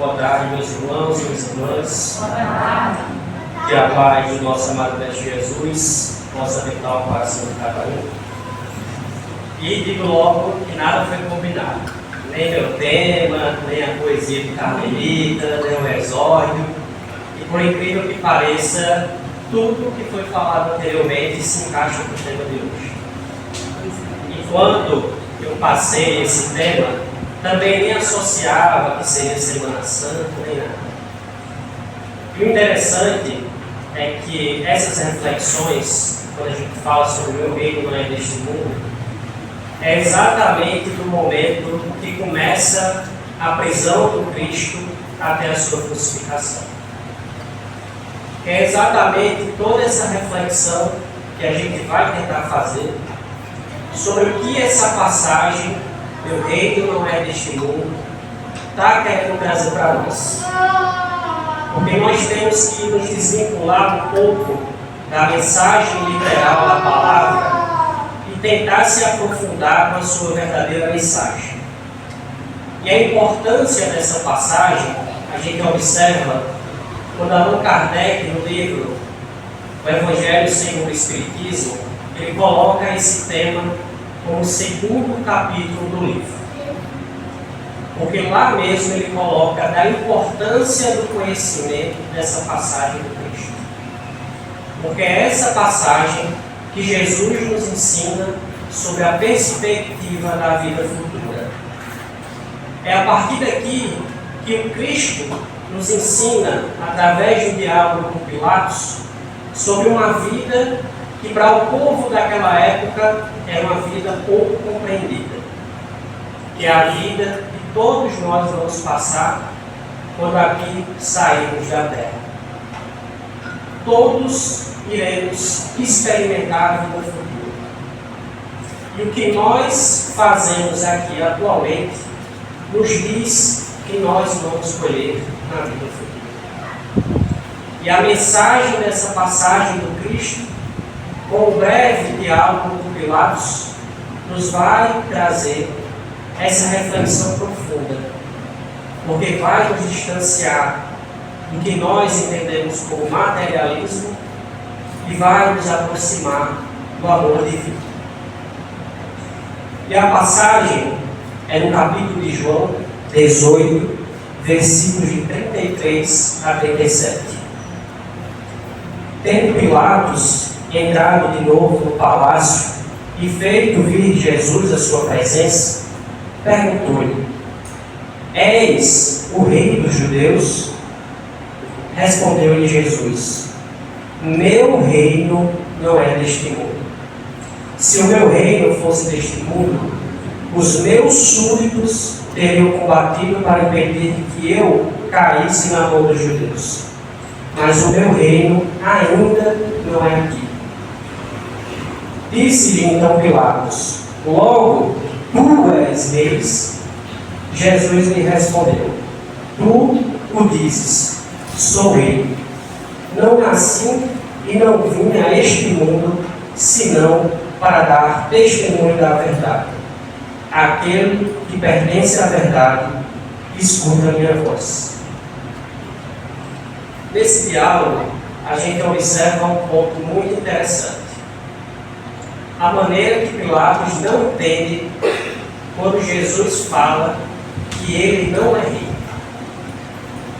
Boa tarde, meus irmãos e minhas irmãs. Que a paz do nosso amado Mestre Jesus possa habitar o coração de cada um. E digo logo que nada foi combinado. Nem meu tema, nem a poesia de Carmelita, nem o exórdio. E por incrível que pareça, tudo que foi falado anteriormente se encaixa no tema de hoje. E quando eu passei esse tema, também nem associava que seria Semana Santa, nem nada. E o interessante é que essas reflexões, quando a gente fala sobre o meu reino não é deste mundo, é exatamente do momento que começa a prisão do Cristo até a sua crucificação. É exatamente toda essa reflexão que a gente vai tentar fazer sobre o que essa passagem, meu reino não é deste mundo, está querendo trazer para nós. Porque nós temos que nos desvincular um pouco da mensagem literal da palavra e tentar se aprofundar com a sua verdadeira mensagem. E a importância dessa passagem, a gente observa quando Allan Kardec, no livro O Evangelho Segundo o Espiritismo, ele coloca esse tema como o segundo capítulo do livro. Porque lá mesmo ele coloca da importância do conhecimento dessa passagem do Cristo. Porque é essa passagem que Jesus nos ensina sobre a perspectiva da vida futura. É a partir daqui que o Cristo nos ensina, através do diálogo com Pilatos, sobre uma vida que para o povo daquela época era uma vida pouco compreendida. Que é a vida que todos nós vamos passar quando aqui sairmos da terra. Todos iremos experimentar a vida futura. E o que nós fazemos aqui atualmente nos diz que nós vamos colher na vida futura. E a mensagem dessa passagem do Cristo, com o breve diálogo com Pilatos, nos vai trazer essa reflexão profunda, porque vai nos distanciar do que nós entendemos como materialismo e vai nos aproximar do amor divino. E a passagem é no capítulo de João 18, versículos de 33 a 37. Tendo Pilatos entrado de novo no palácio e feito vir Jesus à sua presença, perguntou-lhe: És o rei dos judeus? Respondeu-lhe Jesus: Meu reino não é deste mundo. Se o meu reino fosse deste mundo, os meus súditos teriam combatido para impedir que eu caísse na mão dos judeus. Mas o meu reino ainda não é aqui. Disse-lhe então Pilatos: Logo, tu és rei? Jesus lhe respondeu: Tu o dizes, sou rei. Não nasci e não vim a este mundo, senão para dar testemunho da verdade. Aquele que pertence à verdade, escuta a minha voz. Nesse diálogo, a gente observa um ponto muito interessante. A maneira que Pilatos não entende quando Jesus fala que ele não é rei.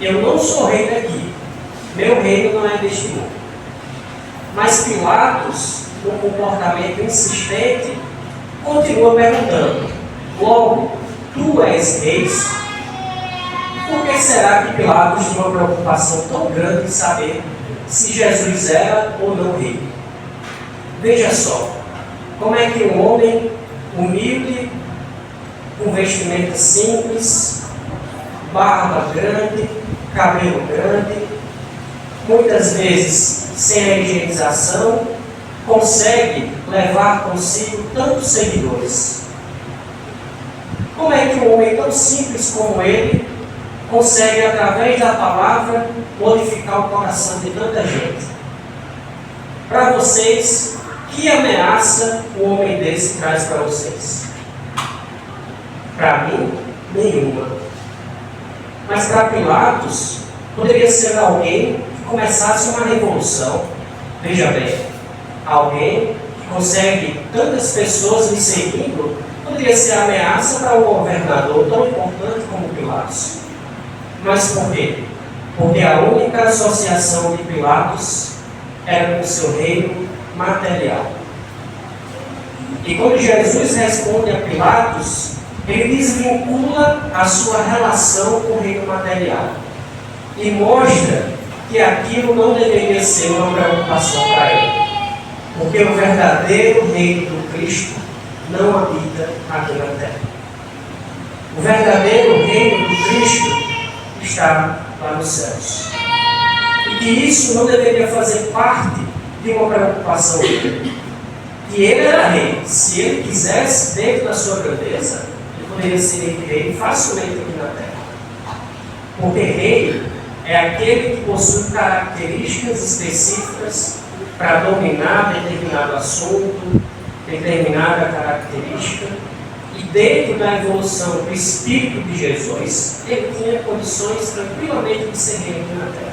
Eu não sou rei daqui. Meu reino não é deste mundo. Mas Pilatos, com um comportamento insistente, continua perguntando: Logo, tu és rei? Por que será que Pilatos tinha uma preocupação tão grande em saber se Jesus era ou não rei? Veja só, como é que um homem humilde, com vestimenta simples, barba grande, cabelo grande, muitas vezes sem a higienização, consegue levar consigo tantos seguidores? Como é que um homem tão simples como ele consegue, através da palavra, modificar o coração de tanta gente? Para vocês, que ameaça um homem desse traz para vocês? Para mim, nenhuma. Mas para Pilatos, poderia ser alguém que começasse uma revolução. Veja bem, alguém que consegue tantas pessoas lhe seguindo, poderia ser ameaça para um governador tão importante como Pilatos. Mas por quê? Porque a única associação de Pilatos era com o seu reino material. E quando Jesus responde a Pilatos, ele desvincula a sua relação com o reino material e mostra que aquilo não deveria ser uma preocupação para ele, porque o verdadeiro reino do Cristo não habita aqui na terra. O verdadeiro reino do Cristo está lá nos céus. E que isso não deveria fazer parte de uma preocupação dele. Que ele era rei. Se ele quisesse, dentro da sua grandeza, ele poderia ser rei facilmente aqui na terra. Porque rei é aquele que possui características específicas para dominar determinado assunto, determinada característica. E dentro da evolução do Espírito de Jesus, ele tinha condições tranquilamente de ser rei aqui na terra.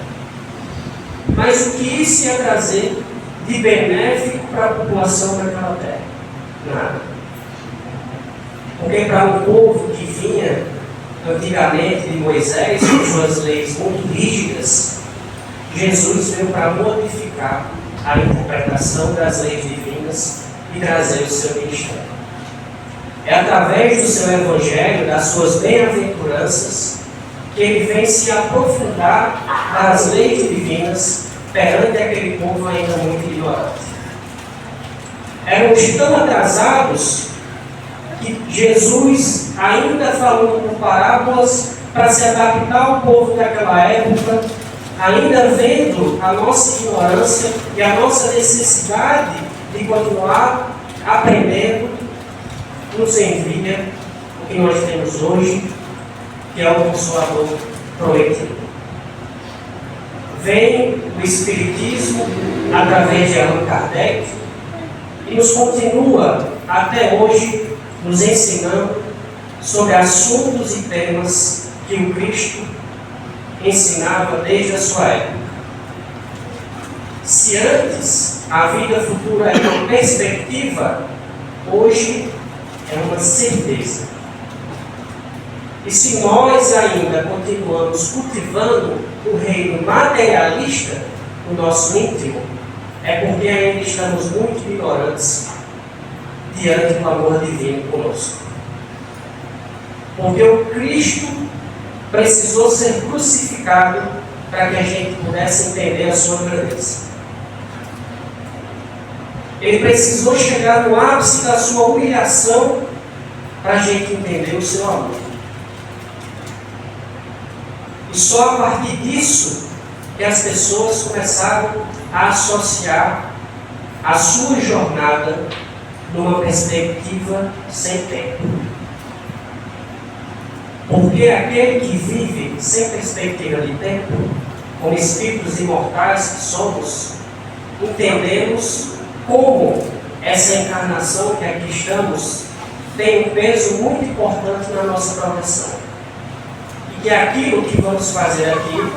Mas o que isso ia trazer de benéfico para a população daquela terra? Nada. Porque para um povo que vinha antigamente de Moisés, com suas leis muito rígidas, Jesus veio para modificar a interpretação das leis divinas e trazer o seu ministério. É através do seu evangelho, das suas bem-aventuranças, que ele vem se aprofundar nas leis divinas perante aquele povo ainda muito ignorante. Éramos tão atrasados que Jesus, ainda falando por parábolas, para se adaptar ao povo daquela época, ainda vendo a nossa ignorância e a nossa necessidade de continuar aprendendo, nos envia o que nós temos hoje, que é o Consolador prometido. Vem o Espiritismo através de Allan Kardec e nos continua até hoje nos ensinando sobre assuntos e temas que o Cristo ensinava desde a sua época. Se antes a vida futura é uma perspectiva, hoje é uma certeza. E se nós ainda continuamos cultivando o reino materialista no nosso íntimo, é porque ainda estamos muito ignorantes diante do amor divino conosco. Porque o Cristo precisou ser crucificado para que a gente pudesse entender a sua grandeza. Ele precisou chegar no ápice da sua humilhação para a gente entender o seu amor. E só a partir disso que as pessoas começaram a associar a sua jornada numa perspectiva sem tempo. Porque aquele que vive sem perspectiva de tempo, como espíritos imortais que somos, entendemos como essa encarnação que aqui estamos tem um peso muito importante na nossa progressão. E que aquilo que vamos fazer aqui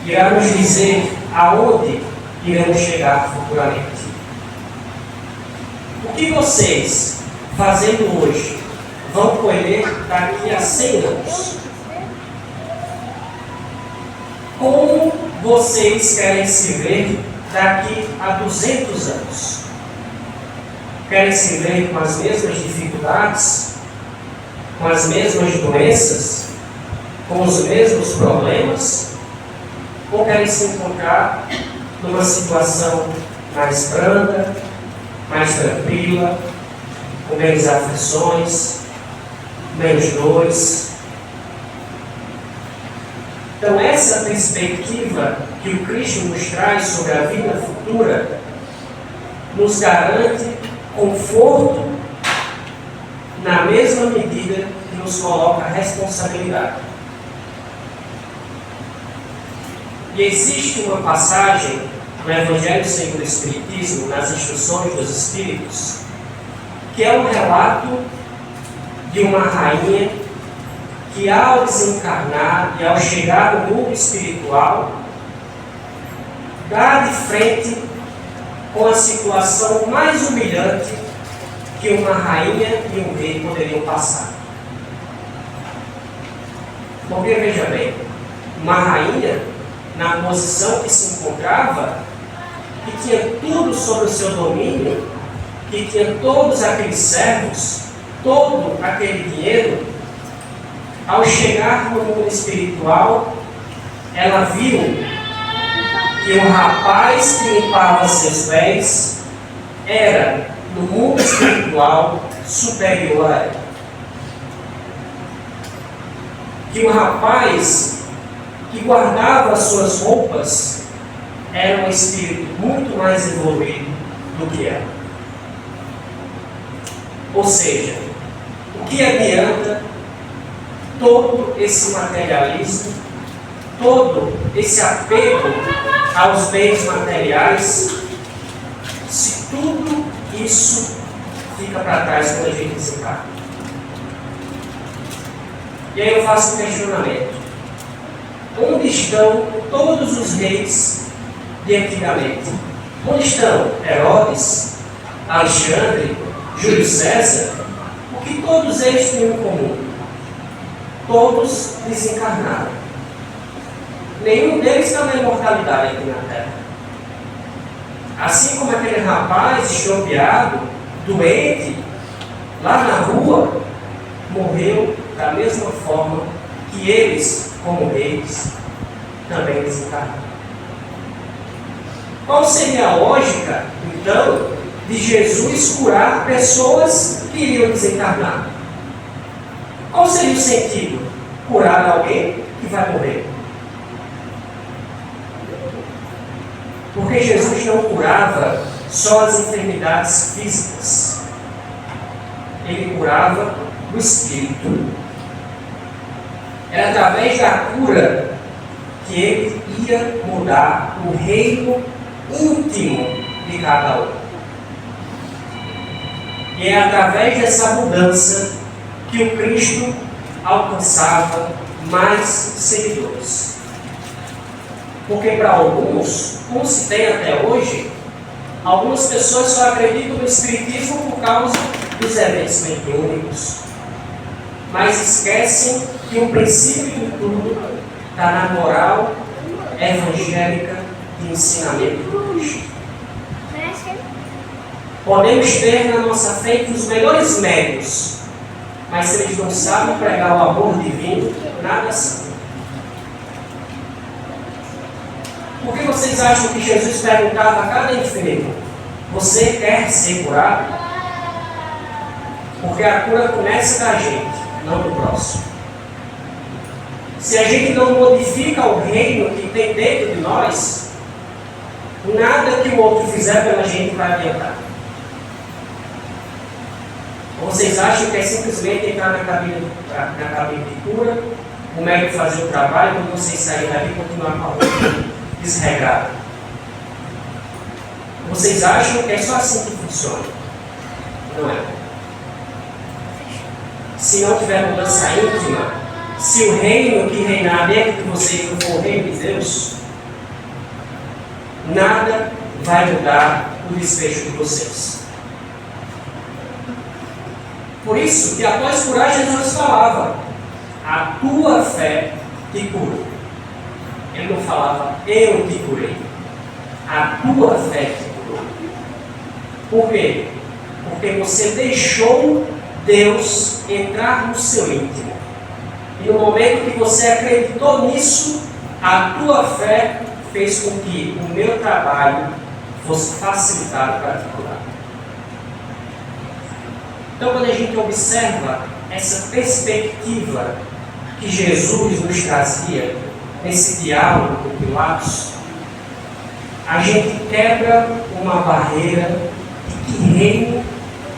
irá nos dizer aonde iremos chegar futuramente. O que vocês, fazendo hoje, vão colher daqui a 100 anos? Como vocês querem se ver daqui a 200 anos? Querem se ver com as mesmas dificuldades, com as mesmas doenças, com os mesmos problemas? Ou querem se encontrar numa situação mais branda, mais tranquila, com menos aflições, menos dores? Então essa perspectiva que o Cristo nos traz sobre a vida futura nos garante conforto na mesma medida que nos coloca responsabilidade. E existe uma passagem no Evangelho segundo o Espiritismo, nas Instruções dos Espíritos, que é um relato de uma rainha que ao desencarnar e ao chegar no mundo espiritual, dá de frente com a situação mais humilhante que uma rainha e um rei poderiam passar. Porque, veja bem, uma rainha, na posição que se encontrava, que tinha tudo sob o seu domínio, que tinha todos aqueles servos, todo aquele dinheiro, ao chegar no mundo espiritual, ela viu que o rapaz que limpava seus pés era, no mundo espiritual, superior a ela. Que o rapaz que guardava suas roupas era um espírito muito mais evoluído do que ela. Ou seja, o que adianta todo esse materialismo, todo esse apego aos bens materiais, se tudo isso fica para trás quando a gente desencarna? E aí eu faço um questionamento. Onde estão todos os reis de antigamente? Onde estão Herodes, Alexandre, Júlio César? O que todos eles têm em comum? Todos desencarnaram. Nenhum deles está na imortalidade aqui na Terra. Assim como aquele rapaz estropiado, doente, lá na rua, morreu da mesma forma que eles, como reis, também desencarnaram. Qual seria a lógica, então, de Jesus curar pessoas que iriam desencarnar? Qual seria o sentido? Curar alguém que vai morrer? Porque Jesus não curava só as enfermidades físicas. Ele curava o espírito. Era através da cura que ele ia mudar o reino íntimo de cada um. E é através dessa mudança que o Cristo alcançava mais seguidores. Porque para alguns, como se tem até hoje, algumas pessoas só acreditam no Espiritismo por causa dos eventos mediúnicos. Mas esquecem que o princípio de tudo está na moral evangélica de ensinamento do Cristo. Podemos ter na nossa frente os melhores médios, mas se eles não sabem pregar o amor divino, nada são. Por que vocês acham que Jesus perguntava a cada enfermo: você quer ser curado? Porque a cura começa da gente, não do próximo. Se a gente não modifica o reino que tem dentro de nós, nada que o outro fizer pela gente vai adiantar. Ou vocês acham que é simplesmente entrar na cabine de cura, o médico fazer o trabalho, quando vocês saírem daqui e continuar com a roupa desregrada? Vocês acham que é só assim que funciona? Não é. Se não tiver mudança íntima, se o reino que reinar dentro de vocês não for o reino de Deus, nada vai mudar o desfecho de vocês. Por isso que após curar, Jesus falava: a tua fé te curou. Ele não falava: eu te curei. A tua fé te curou. Por quê? Porque você deixou Deus entrar no seu íntimo. E no momento que você acreditou nisso, a tua fé fez com que o meu trabalho fosse facilitado para te curar. Então, quando a gente observa essa perspectiva que Jesus nos trazia nesse diálogo com Pilatos, a gente quebra uma barreira de que reino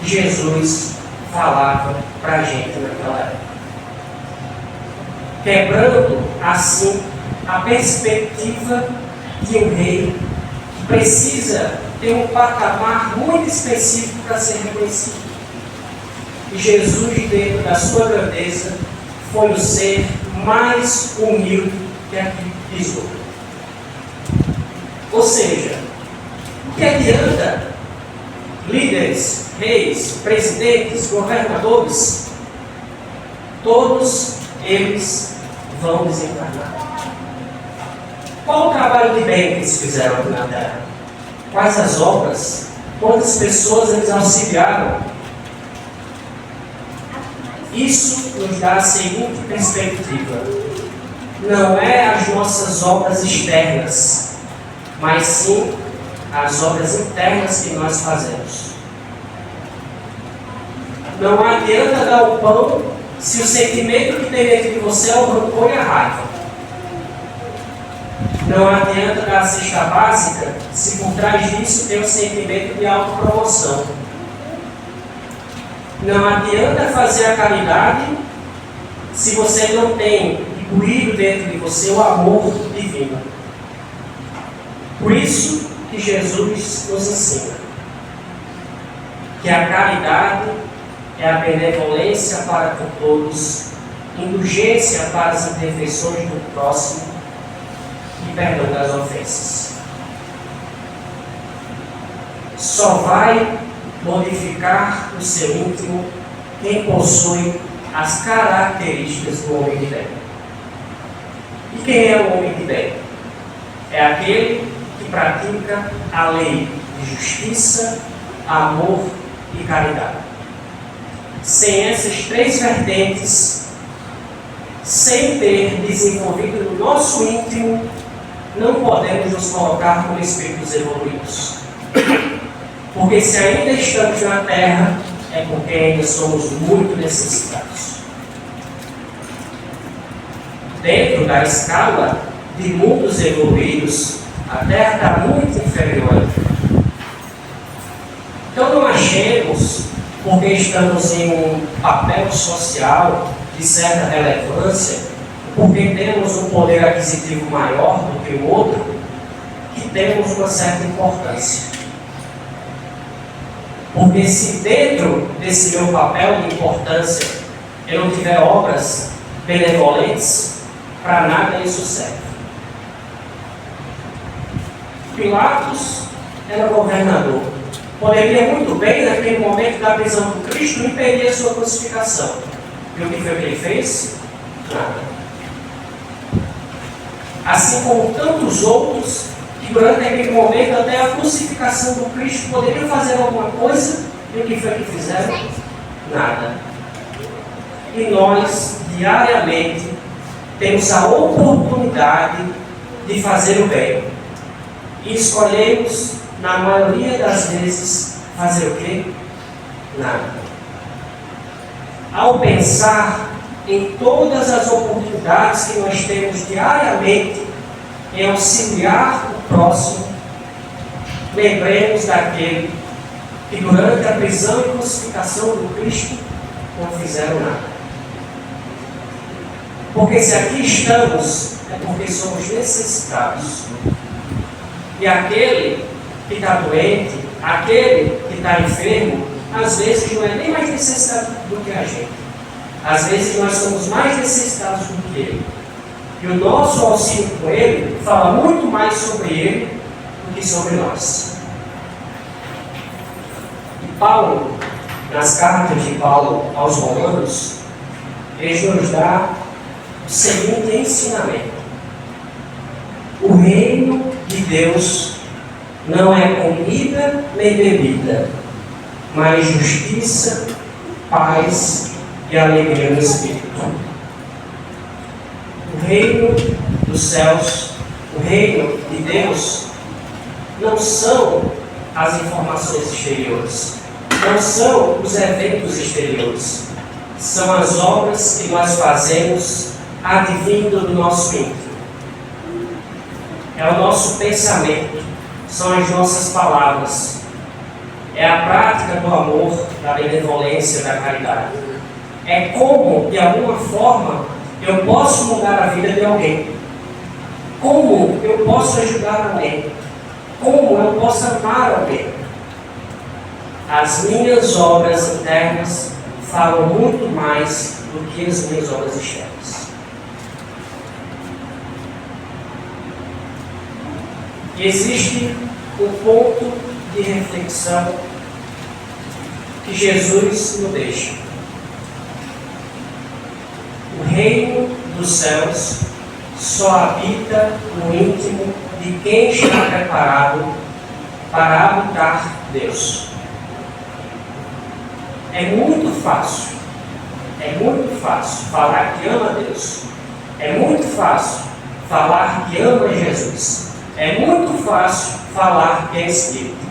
Jesus falava para a gente naquela época. Quebrando, assim, a perspectiva de um rei que precisa ter um patamar muito específico para ser reconhecido. E Jesus, dentro da sua grandeza, foi o ser mais humilde que aqui pisou. Ou seja, o que adianta líderes, reis, presidentes, governadores, todos eles vão desencarnar. Qual o trabalho de bem que eles fizeram aqui na Terra? Quais as obras? Quantas pessoas eles auxiliaram? Isso nos dá a seguinte perspectiva: não é as nossas obras externas, mas sim as obras internas que nós fazemos. Não adianta dar o pão se o sentimento que tem dentro de você é o rancor e a raiva. Não adianta dar a cesta básica se por trás disso tem um sentimento de autopromoção. Não adianta fazer a caridade se você não tem imbuído dentro de você o amor divino. Por isso que Jesus nos ensina que a caridade é a benevolência para com todos, indulgência para as imperfeições do próximo e perdão das ofensas. Só vai modificar o seu íntimo quem possui as características do homem de bem. E quem é o homem de bem? É aquele que pratica a lei de justiça, amor e caridade. Sem essas três vertentes, sem ter desenvolvido no nosso íntimo, não podemos nos colocar como espíritos evoluídos. Porque se ainda estamos na Terra, é porque ainda somos muito necessitados. Dentro da escala de mundos evoluídos, a Terra está muito inferior. Então não achemos, porque estamos em um papel social de certa relevância, porque temos um poder aquisitivo maior do que o outro, que temos uma certa importância. Porque se dentro desse meu papel de importância eu não tiver obras benevolentes, para nada isso serve. Pilatos era governador. Poderia muito bem, naquele momento da prisão do Cristo, impedir a sua crucificação. E o que foi que ele fez? Nada. Assim como tantos outros que durante aquele momento, até a crucificação do Cristo, poderiam fazer alguma coisa, e o que foi que fizeram? Nada. E nós, diariamente, temos a oportunidade de fazer o bem. E escolhemos, na maioria das vezes, fazer o quê? Nada. Ao pensar em todas as oportunidades que nós temos diariamente em auxiliar o próximo, lembremos daquele que durante a prisão e crucificação do Cristo não fizeram nada. Porque se aqui estamos, é porque somos necessitados. E aquele que está doente, aquele que está enfermo, às vezes não é nem mais necessitado do que a gente. Às vezes nós somos mais necessitados do que ele. E o nosso auxílio com ele fala muito mais sobre ele do que sobre nós. E Paulo, nas cartas de Paulo aos Romanos, ele nos dá o seguinte ensinamento: o reino de Deus não é comida nem bebida, mas justiça, paz e alegria no Espírito. O reino dos céus, o reino de Deus, não são as informações exteriores, não são os eventos exteriores, são as obras que nós fazemos advindo do nosso íntimo. É o nosso pensamento, são as nossas palavras, é a prática do amor, da benevolência, da caridade. É como, de alguma forma, eu posso mudar a vida de alguém. Como eu posso ajudar alguém. Como eu posso amar alguém. As minhas obras internas falam muito mais do que as minhas obras externas. E existe um ponto de reflexão que Jesus nos deixa. O reino dos céus só habita no íntimo de quem está preparado para habitar Deus. É muito fácil falar que ama Deus. É muito fácil falar que ama Jesus. É muito fácil falar que é Espírito.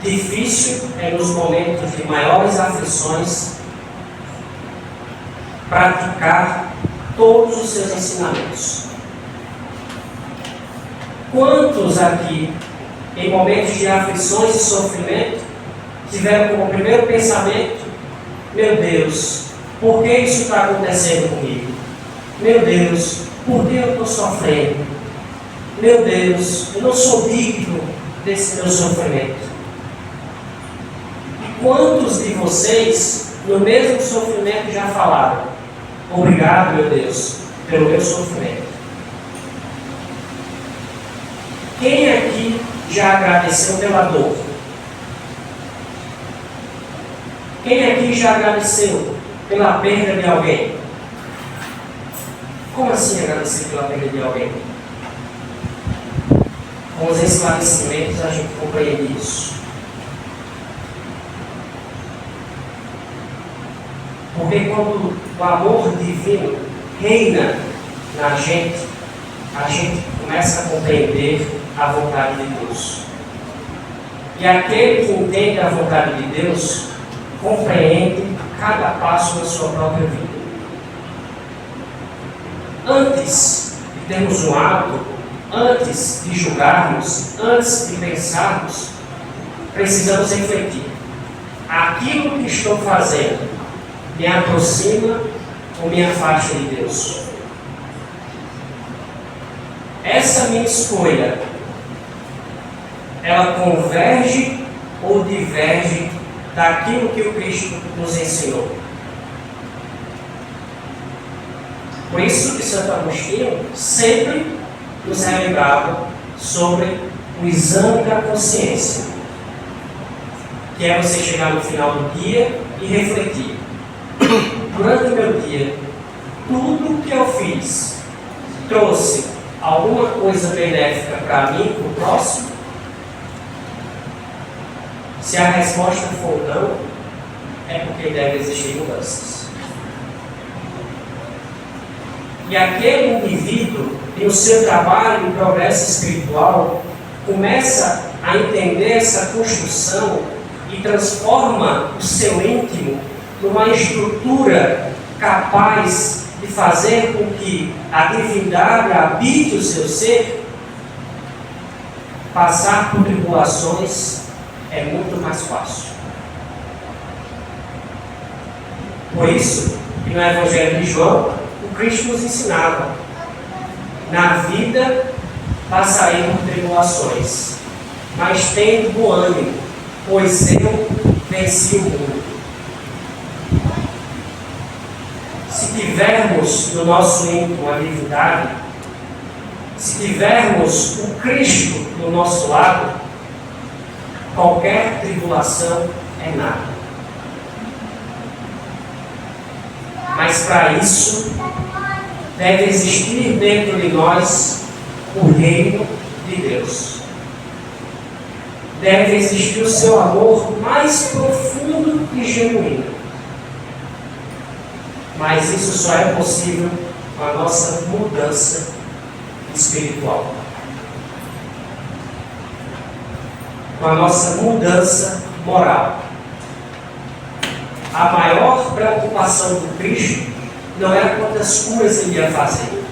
Difícil é nos momentos de maiores aflições praticar todos os seus ensinamentos. Quantos aqui, em momentos de aflições e sofrimento, tiveram como primeiro pensamento: meu Deus, por que isso está acontecendo comigo? Meu Deus, por que eu estou sofrendo? Meu Deus, eu não sou digno desse meu sofrimento. E quantos de vocês, no mesmo sofrimento, já falaram: obrigado, meu Deus, pelo meu sofrimento? Quem aqui já agradeceu pela dor? Quem aqui já agradeceu pela perda de alguém? Como assim agradecer pela perda de alguém? Com os esclarecimentos a gente compreende isso. Porque quando o amor divino reina na gente, a gente começa a compreender a vontade de Deus. E aquele que entende a vontade de Deus compreende cada passo da sua própria vida. Antes de termos um ato, antes de julgarmos, antes de pensarmos, precisamos refletir: aquilo que estou fazendo me aproxima ou me afasta de Deus? Essa minha escolha, ela converge ou diverge daquilo que o Cristo nos ensinou? Por isso que Santo Agostinho sempre nos relembrava sobre o exame da consciência, que é você chegar no final do dia e refletir: durante o meu dia, tudo que eu fiz trouxe alguma coisa benéfica para mim, para o próximo? Se a resposta for não, é porque deve existir mudanças. E aquele indivíduo, em o seu trabalho e progresso espiritual, começa a entender essa construção e transforma o seu íntimo numa estrutura capaz de fazer com que a divindade habite o seu ser. Passar por tribulações é muito mais fácil. Por isso, que no Evangelho de João, o Cristo nos ensinava: na vida passaremos por tribulações, mas tende bom ânimo, pois eu venci o mundo. Se tivermos no nosso íntimo a divindade, se tivermos o Cristo do nosso lado, qualquer tribulação é nada. Mas para isso, deve existir dentro de nós o reino de Deus. Deve existir o seu amor mais profundo e genuíno. Mas isso só é possível com a nossa mudança espiritual. Com a nossa mudança moral. A maior preocupação do Cristo não era quantas curas ele ia fazer,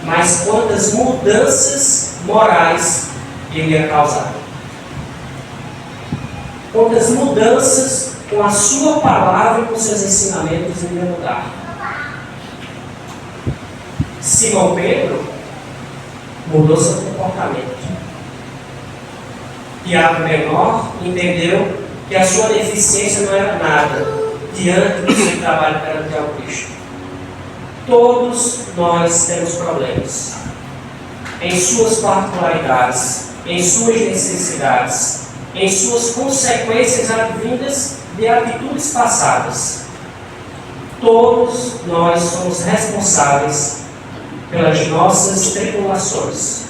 mas quantas mudanças morais ele ia causar. Quantas mudanças com a sua palavra e com seus ensinamentos ele ia mudar. Simão Pedro mudou seu comportamento. Tiago menor entendeu que a sua deficiência não era nada diante do seu trabalho perante ao Cristo. Todos nós temos problemas, em suas particularidades, em suas necessidades, em suas consequências advindas de atitudes passadas. Todos nós somos responsáveis pelas nossas tribulações.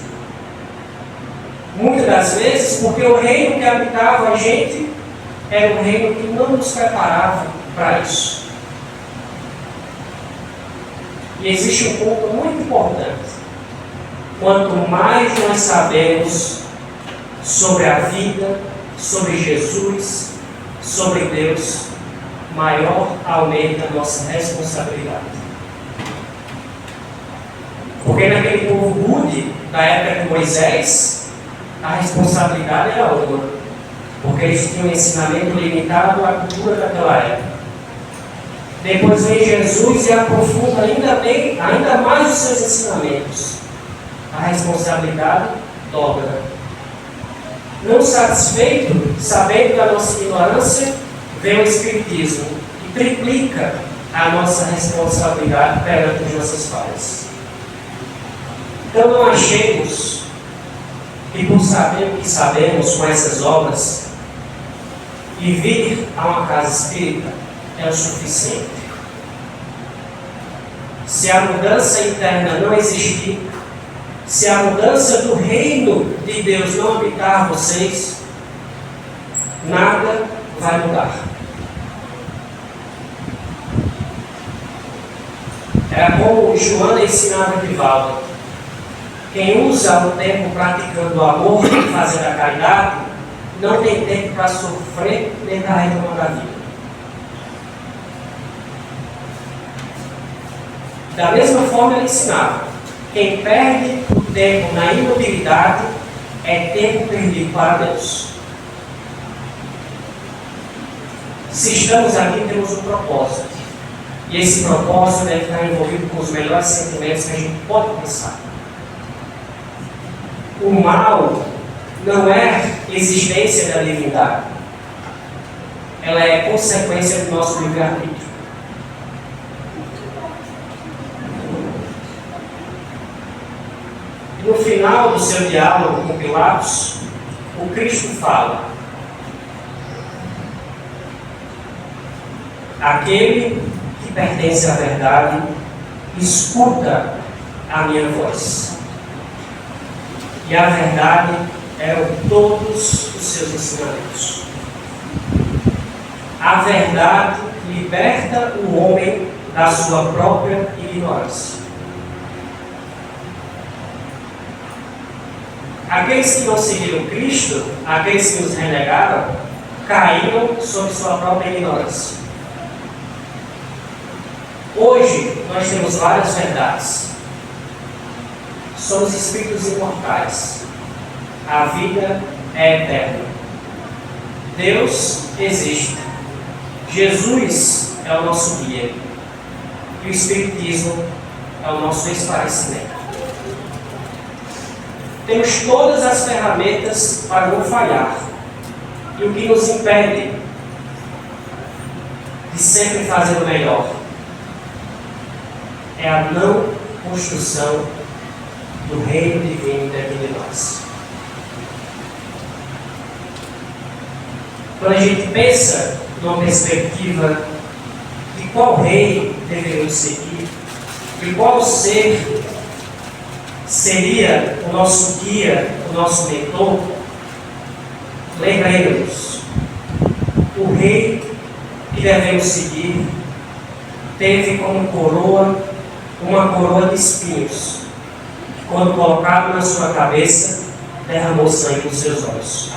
Muitas das vezes, porque o reino que habitava a gente era um reino que não nos preparava para isso. E existe um ponto muito importante. Quanto mais nós sabemos sobre a vida, sobre Jesus, sobre Deus, maior aumenta a nossa responsabilidade. Porque naquele povo rude, da época de Moisés, a responsabilidade era uma. Porque eles tinham um ensinamento limitado à cultura daquela época. Depois vem Jesus e aprofunda ainda mais os seus ensinamentos. A responsabilidade dobra. Não satisfeito, sabendo da nossa ignorância, vem o Espiritismo e triplica a nossa responsabilidade perante as nossas falhas. Então não achemos que por saber o que sabemos com essas obras e vir a uma casa espírita é o suficiente. Se a mudança interna não existir, se a mudança do reino de Deus não habitar vocês, nada vai mudar. Era como Joana ensinava Divaldo: quem usa o tempo praticando o amor e fazendo a caridade, não tem tempo para sofrer nem para reclamar da vida. Da mesma forma ele ensinava: quem perde o tempo na imobilidade é tempo perdido para Deus. Se estamos aqui, temos um propósito. E esse propósito deve estar envolvido com os melhores sentimentos que a gente pode pensar. O mal não é existência da divindade. Ela é consequência do nosso livre-arbítrio. No final do seu diálogo com Pilatos, o Cristo fala: aquele que pertence à verdade, escuta a minha voz. E a verdade eram todos os seus ensinamentos. A verdade liberta o homem da sua própria ignorância. Aqueles que não seguiram Cristo, aqueles que os renegaram, caíram sob sua própria ignorância. Hoje, nós temos várias verdades. Somos espíritos imortais. A vida é eterna. Deus existe. Jesus é o nosso guia. E o Espiritismo é o nosso esclarecimento. Temos todas as ferramentas para não falhar. E o que nos impede de sempre fazer o melhor é a não construção do reino divino dentro de nós. Quando a gente pensa numa perspectiva de qual rei deveríamos seguir, de qual ser seria o nosso guia, o nosso mentor, lembremos, o rei que devemos seguir teve como coroa uma coroa de espinhos, que quando colocado na sua cabeça, derramou sangue nos seus olhos.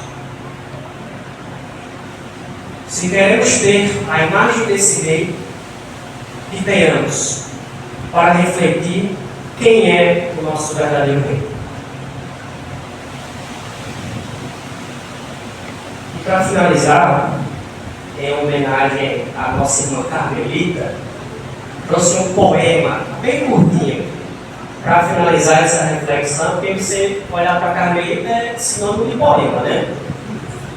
Se queremos ter a imagem desse rei, que tenhamos para refletir quem é o nosso verdadeiro rei. E para finalizar, em homenagem à nossa irmã Carmelita, trouxe um poema bem curtinho para finalizar essa reflexão, porque você olhar para a Carmelita é sinônimo de poema, né?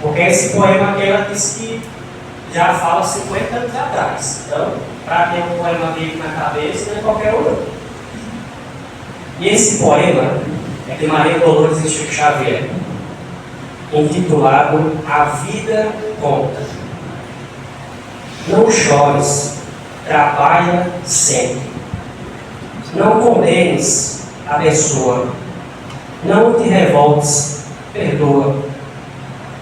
Porque esse poema que ela disse que já fala 50 anos atrás. Então, para ter um poema bíblico na cabeça, não é qualquer um não. E esse poema é de Maria Dolores e Chico Xavier, intitulado A Vida Conta. Não chores, trabalha sempre. Não condenes, abençoa. Não te revoltes, perdoa.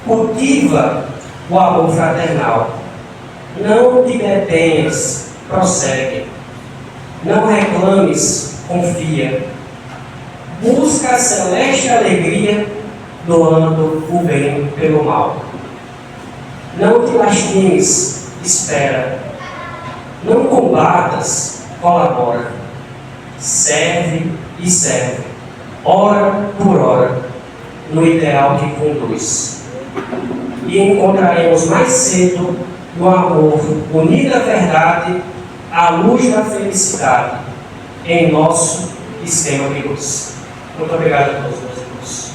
Cultiva o amor fraternal. Não te detenhas, prossegue. Não reclames, confia. Busca a celeste alegria, doando o bem pelo mal. Não te lastimes, espera. Não combatas, colabora. Serve e serve, hora por hora, no ideal que conduz. E encontraremos mais cedo, no amor, unida à verdade, a luz da felicidade, em nosso esquema de luz. Muito obrigado a todos, meus irmãos.